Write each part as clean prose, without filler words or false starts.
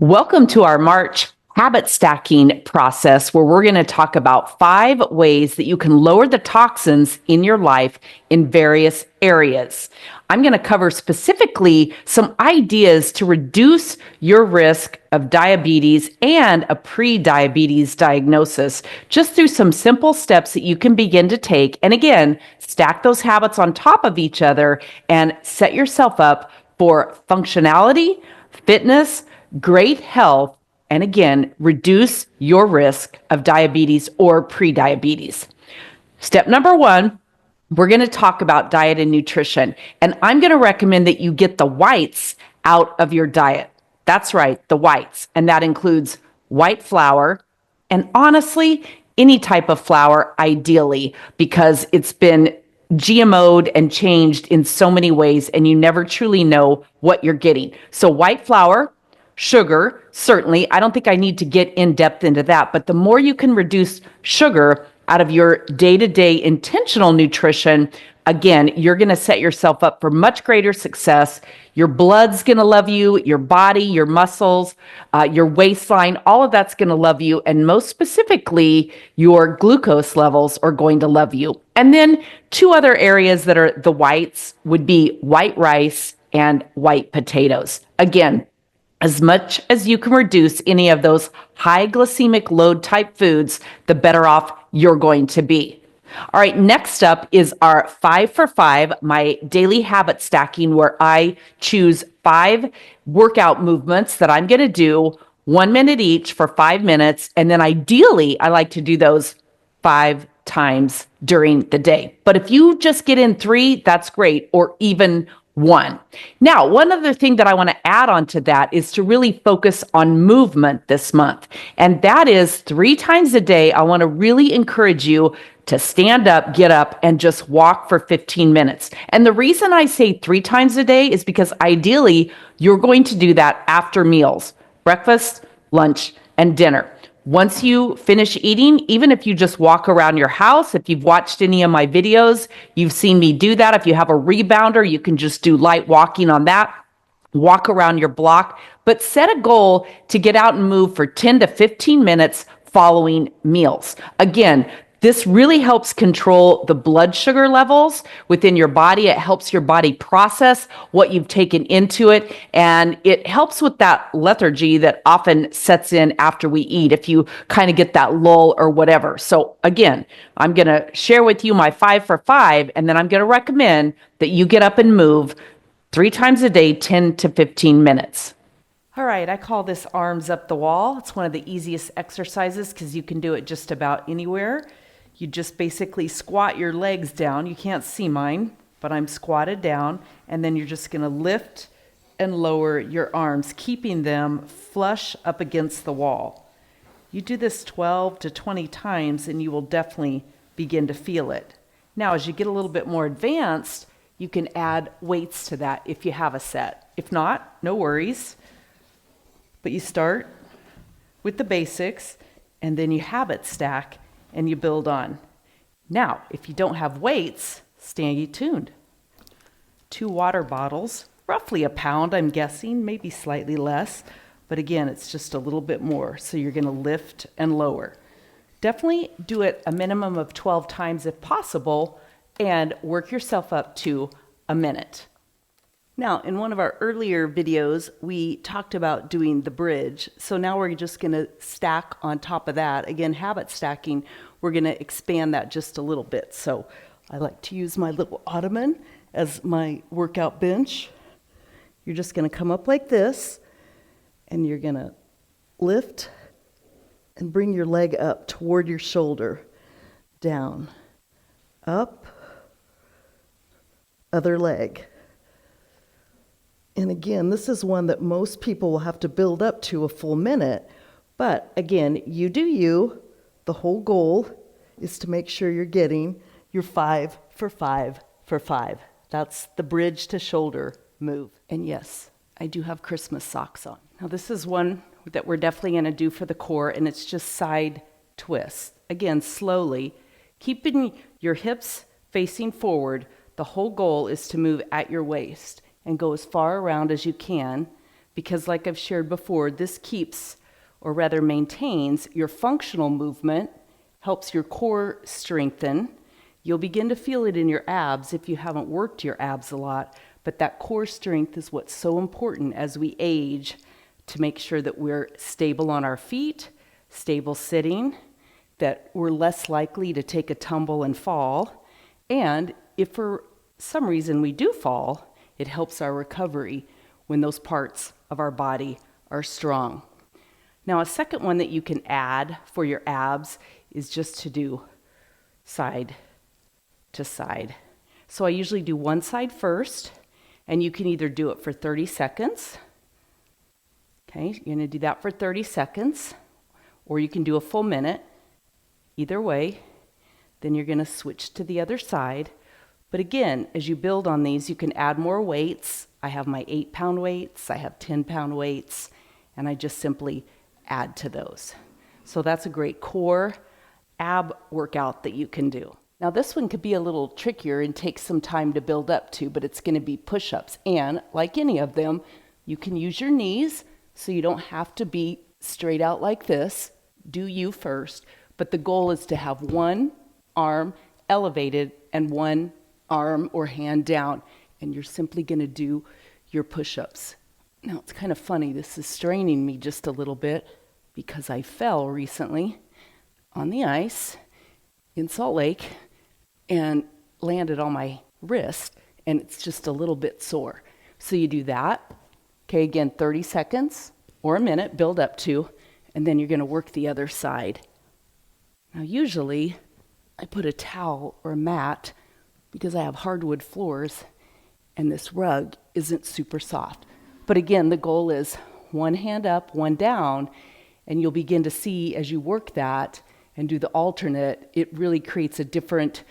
Welcome to our March habit stacking process, where we're going to talk about 5 ways that you can lower the toxins in your life in various areas. I'm going to cover specifically some ideas to reduce your risk of diabetes and a pre-diabetes diagnosis just through some simple steps that you can begin to take. And again, stack those habits on top of each other and set yourself up for functionality, fitness, great health, and again, reduce your risk of diabetes or prediabetes. Step number 1, we're going to talk about diet and nutrition. And I'm going to recommend that you get the whites out of your diet. That's right, the whites. And that includes white flour and honestly, any type of flour, ideally, because it's been GMO'd and changed in so many ways, and you never truly know what you're getting. So, white flour, sugar, certainly. I don't think I need to get in depth into that, but the more you can reduce sugar out of your day-to-day intentional nutrition, again, you're going to set yourself up for much greater success. Your blood's going to love you, your body, your muscles, your waistline, all of that's going to love you. And most specifically, your glucose levels are going to love you. And then 2 other areas that are the whites would be white rice and white potatoes. Again, as much as you can reduce any of those high glycemic load type foods, the better off you're going to be. All right, next up is our 5 for 5, my daily habit stacking, where I choose 5 workout movements that I'm going to do 1 minute each for 5 minutes. And then ideally, I like to do those 5 times during the day. But if you just get in 3, that's great, or even 1. Now, one other thing that I want to add on to that is to really focus on movement this month. And that is 3 times a day. I want to really encourage you to stand up, get up, and just walk for 15 minutes. And the reason I say 3 times a day is because ideally you're going to do that after meals, breakfast, lunch, and dinner. Once you finish eating, even if you just walk around your house, if you've watched any of my videos, you've seen me do that. If you have a rebounder, you can just do light walking on that, walk around your block, but set a goal to get out and move for 10 to 15 minutes following meals. Again, this really helps control the blood sugar levels within your body. It helps your body process what you've taken into it. And it helps with that lethargy that often sets in after we eat, if you kind of get that lull or whatever. So again, I'm going to share with you my 5 for 5, and then I'm going to recommend that you get up and move 3 times a day, 10 to 15 minutes. All right, I call this arms up the wall. It's one of the easiest exercises because you can do it just about anywhere. You just basically squat your legs down. You can't see mine, but I'm squatted down. And then you're just going to lift and lower your arms, keeping them flush up against the wall. You do this 12 to 20 times, and you will definitely begin to feel it. Now, as you get a little bit more advanced, you can add weights to that if you have a set. If not, no worries. But you start with the basics, and then you habit stack, and you build on. Now, if you don't have weights, stay tuned. 2 water bottles, roughly a pound, I'm guessing, maybe slightly less. But again, it's just a little bit more. So you're going to lift and lower. Definitely do it a minimum of 12 times if possible, and work yourself up to a minute. Now, in one of our earlier videos, we talked about doing the bridge. So now we're just going to stack on top of that. Again, habit stacking, we're going to expand that just a little bit. So I like to use my little ottoman as my workout bench. You're just going to come up like this, and you're going to lift and bring your leg up toward your shoulder. Down, up, other leg. And again, this is one that most people will have to build up to a full minute. But again, you do you. The whole goal is to make sure you're getting your 5 for 5 for 5. That's the bridge to shoulder move. And yes, I do have Christmas socks on. Now this is one that we're definitely going to do for the core, and it's just side twists. Again, slowly, keeping your hips facing forward. The whole goal is to move at your waist and go as far around as you can, because like I've shared before, this keeps, or rather maintains, your functional movement, helps your core strengthen. You'll begin to feel it in your abs if you haven't worked your abs a lot, but that core strength is what's so important as we age to make sure that we're stable on our feet, stable sitting, that we're less likely to take a tumble and fall. And if for some reason we do fall, it helps our recovery when those parts of our body are strong. Now, a second one that you can add for your abs is just to do side to side. So I usually do one side first, and you can either do it for 30 seconds. Okay, you're going to do that for 30 seconds, or you can do a full minute. Either way, then you're going to switch to the other side. But again, as you build on these, you can add more weights. I have my 8-pound weights, I have 10-pound weights, and I just simply add to those. So that's a great core ab workout that you can do. Now this one could be a little trickier and take some time to build up to, but it's going to be push-ups. And like any of them, you can use your knees, so you don't have to be straight out like this. Do you first. But the goal is to have one arm elevated and one arm or hand down. And you're simply going to do your push-ups. Now it's kind of funny. This is straining me just a little bit because I fell recently on the ice in Salt Lake and landed on my wrist, and it's just a little bit sore. So you do that. Okay, again, 30 seconds or a minute, build up to, and then you're going to work the other side. Now, usually I put a towel or a mat because I have hardwood floors and this rug isn't super soft. But again, the goal is one hand up, one down, and you'll begin to see as you work that and do the alternate, it really creates a different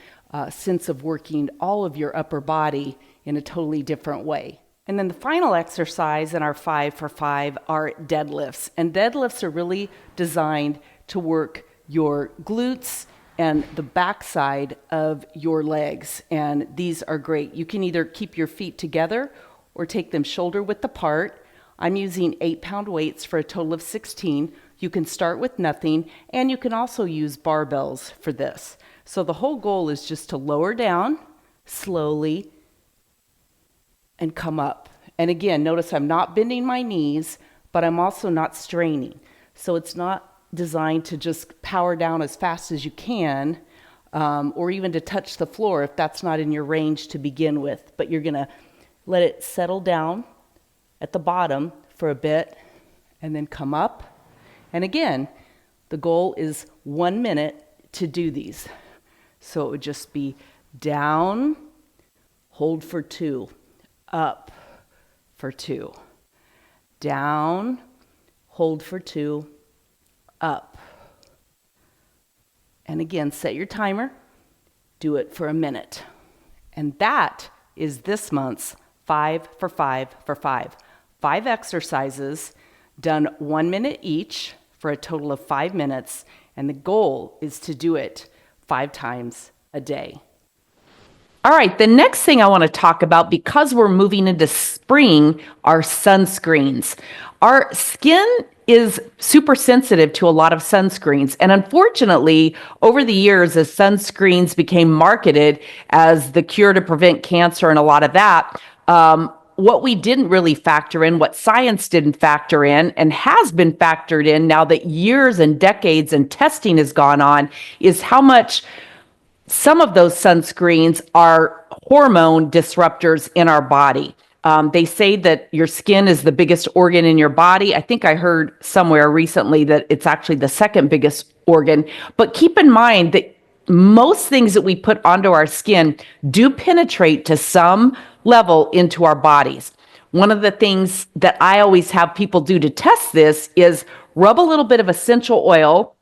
sense of working all of your upper body in a totally different way. And then the final exercise in our 5 for 5 are deadlifts. And deadlifts are really designed to work your glutes and the backside of your legs. And these are great. You can either keep your feet together or take them shoulder width apart. I'm using 8-pound weights for a total of 16. You can start with nothing, and you can also use barbells for this. So the whole goal is just to lower down slowly and come up. And again, notice I'm not bending my knees, but I'm also not straining. So it's not designed to just power down as fast as you can, or even to touch the floor if that's not in your range to begin with. But you're gonna let it settle down at the bottom for a bit and then come up. And again, the goal is 1 minute to do these. So it would just be down, hold for 2, up for 2, down, hold for 2, up. And again, set your timer, do it for a minute. And that is this month's 5 for 5 for 5. 5 exercises done 1 minute each for a total of 5 minutes. And the goal is to do it 5 times a day. All right, the next thing I want to talk about, because we're moving into spring, are sunscreens. Our skin is super sensitive to a lot of sunscreens. And unfortunately, over the years, as sunscreens became marketed as the cure to prevent cancer and a lot of that, what we didn't really factor in, what science didn't factor in, and has been factored in now that years and decades and testing has gone on, is how much some of those sunscreens are hormone disruptors in our body. They say that your skin is the biggest organ in your body. I think I heard somewhere recently that it's actually the second biggest organ. But keep in mind that most things that we put onto our skin do penetrate to some level into our bodies. One of the things that I always have people do to test this is rub a little bit of essential oil,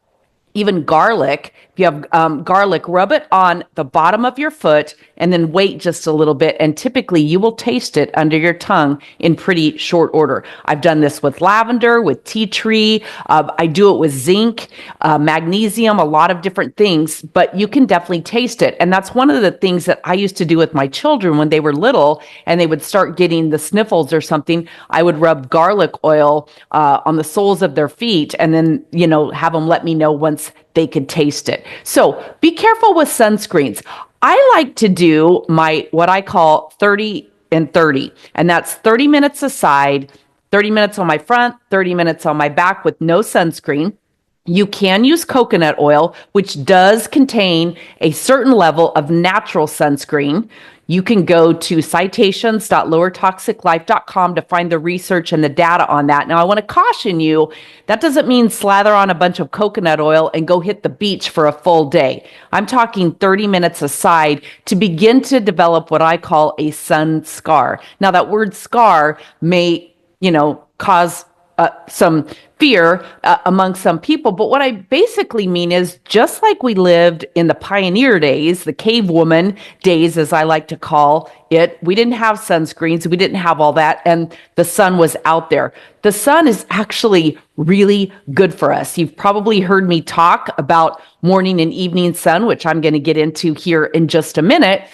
even garlic, If you have garlic, rub it on the bottom of your foot and then wait just a little bit. And typically you will taste it under your tongue in pretty short order. I've done this with lavender, with tea tree. I do it with zinc, magnesium, a lot of different things, but you can definitely taste it. And that's one of the things that I used to do with my children when they were little and they would start getting the sniffles or something. I would rub garlic oil on the soles of their feet and then, have them let me know once they could taste it. So be careful with sunscreens. I like to do what I call 30 and 30, and that's 30 minutes aside, 30 minutes on my front, 30 minutes on my back with no sunscreen. You can use coconut oil, which does contain a certain level of natural sunscreen. You can go to citations.lowertoxiclife.com to find the research and the data on that. Now, I want to caution you, that doesn't mean slather on a bunch of coconut oil and go hit the beach for a full day. I'm talking 30 minutes aside to begin to develop what I call a sun scar. Now, that word scar may, cause some fear among some people. But what I basically mean is just like we lived in the pioneer days, the cave woman days, as I like to call it, we didn't have sunscreens. We didn't have all that. And the sun was out there. The sun is actually really good for us. You've probably heard me talk about morning and evening sun, which I'm going to get into here in just a minute.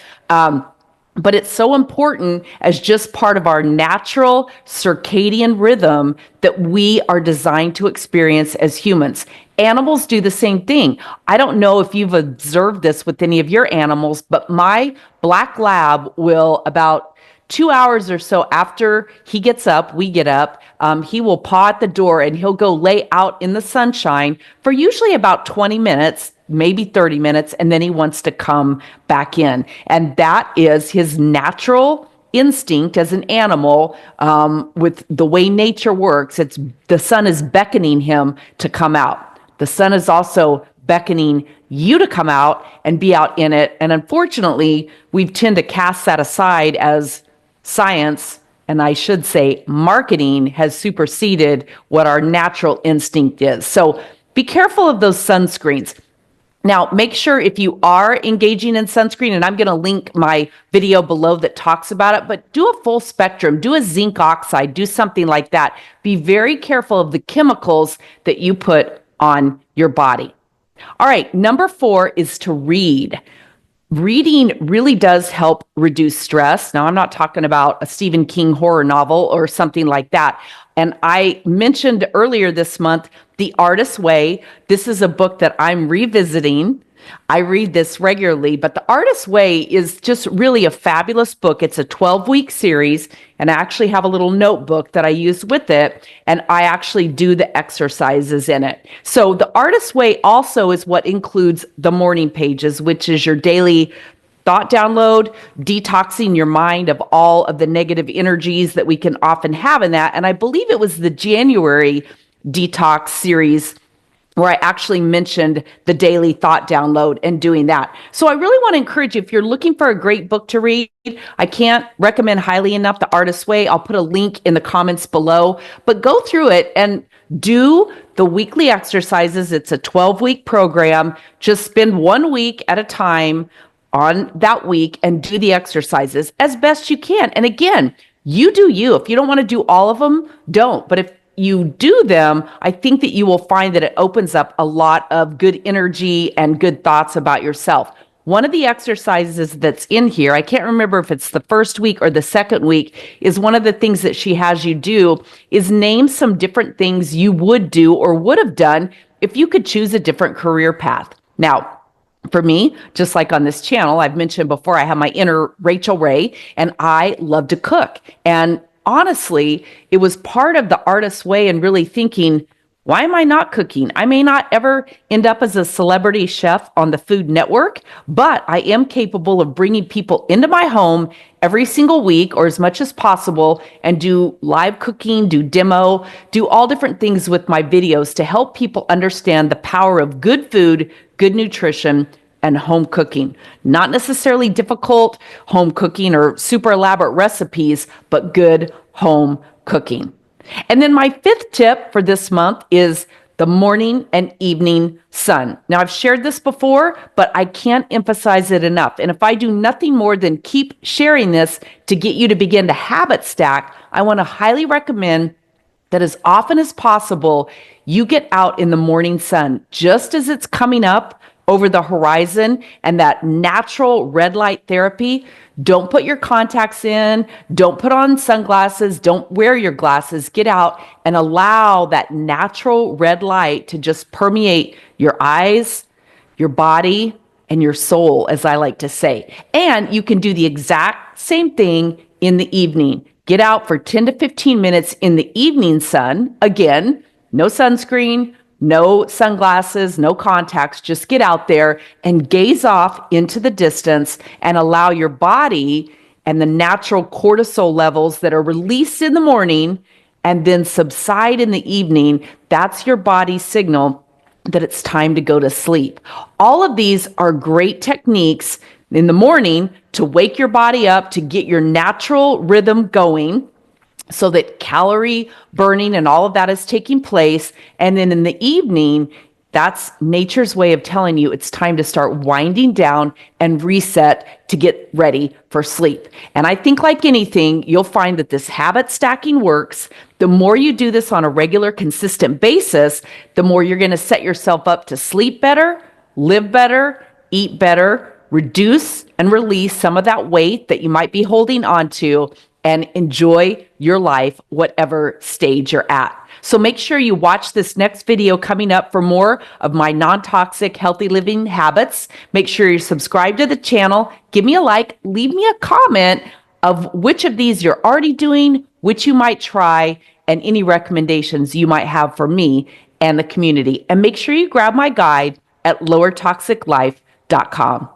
But it's so important as just part of our natural circadian rhythm that we are designed to experience as humans. Animals do the same thing. I don't know if you've observed this with any of your animals, but my black lab will, about 2 hours or so after he gets up, we get up, he will paw at the door and he'll go lay out in the sunshine for usually about 20 minutes, maybe 30 minutes, and then he wants to come back in. And that is his natural instinct as an animal. With the way nature works, the sun is beckoning him to come out. The sun is also beckoning you to come out and be out in it. And unfortunately, we tend to cast that aside as science, and I should say marketing, has superseded what our natural instinct is. So be careful of those sunscreens. Now, make sure if you are engaging in sunscreen, and I'm going to link my video below that talks about it, but do a full spectrum, do a zinc oxide, do something like that. Be very careful of the chemicals that you put on your body. All right, number 4 is to read. Reading really does help reduce stress. Now, I'm not talking about a Stephen King horror novel or something like that. And I mentioned earlier this month, The Artist's Way. This is a book that I'm revisiting. I read this regularly, but The Artist's Way is just really a fabulous book. It's a 12-week series, and I actually have a little notebook that I use with it, and I actually do the exercises in it. So The Artist's Way also is what includes the morning pages, which is your daily thought download, detoxing your mind of all of the negative energies that we can often have in that. And I believe it was the January Detox series where I actually mentioned the daily thought download and doing that. So I really want to encourage you, if you're looking for a great book to read, I can't recommend highly enough The Artist's Way. I'll put a link in the comments below, but go through it and do the weekly exercises. It's a 12-week program. Just spend 1 week at a time on that week and do the exercises as best you can. And again, you do you. If you don't want to do all of them, don't. But if you do them, I think that you will find that it opens up a lot of good energy and good thoughts about yourself. One of the exercises that's in here, I can't remember if it's the first week or the second week, is one of the things that she has you do is name some different things you would do or would have done if you could choose a different career path. Now, for me, just like on this channel, I've mentioned before, I have my inner Rachel Ray, and I love to cook. And honestly, it was part of The Artist's Way and really thinking, why am I not cooking? I may not ever end up as a celebrity chef on the Food Network, but I am capable of bringing people into my home every single week or as much as possible and do live cooking, do demo, do all different things with my videos to help people understand the power of good food, good nutrition, and home cooking. Not necessarily difficult home cooking or super elaborate recipes, but good home cooking. And then my 5th tip for this month is the morning and evening sun. Now, I've shared this before, but I can't emphasize it enough. And if I do nothing more than keep sharing this to get you to begin to habit stack, I want to highly recommend that as often as possible, you get out in the morning sun just as it's coming up over the horizon and that natural red light therapy. Don't put your contacts in, don't put on sunglasses, don't wear your glasses. Get out and allow that natural red light to just permeate your eyes, your body, and your soul, as I like to say. And you can do the exact same thing in the evening. Get out for 10 to 15 minutes in the evening sun. Again, no sunscreen, no sunglasses, no contacts. Just get out there and gaze off into the distance and allow your body and the natural cortisol levels that are released in the morning and then subside in the evening. That's your body's signal that it's time to go to sleep. All of these are great techniques in the morning to wake your body up, to get your natural rhythm going so that calorie burning and all of that is taking place. And then in the evening, that's nature's way of telling you it's time to start winding down and reset to get ready for sleep. And I think like anything, you'll find that this habit stacking works. The more you do this on a regular, consistent basis, the more you're going to set yourself up to sleep better, live better, eat better, reduce and release some of that weight that you might be holding on to, and enjoy your life, whatever stage you're at. So make sure you watch this next video coming up for more of my non-toxic healthy living habits. Make sure you're subscribed to the channel. Give me a like, leave me a comment of which of these you're already doing, which you might try, and any recommendations you might have for me and the community. And make sure you grab my guide at lowertoxiclife.com.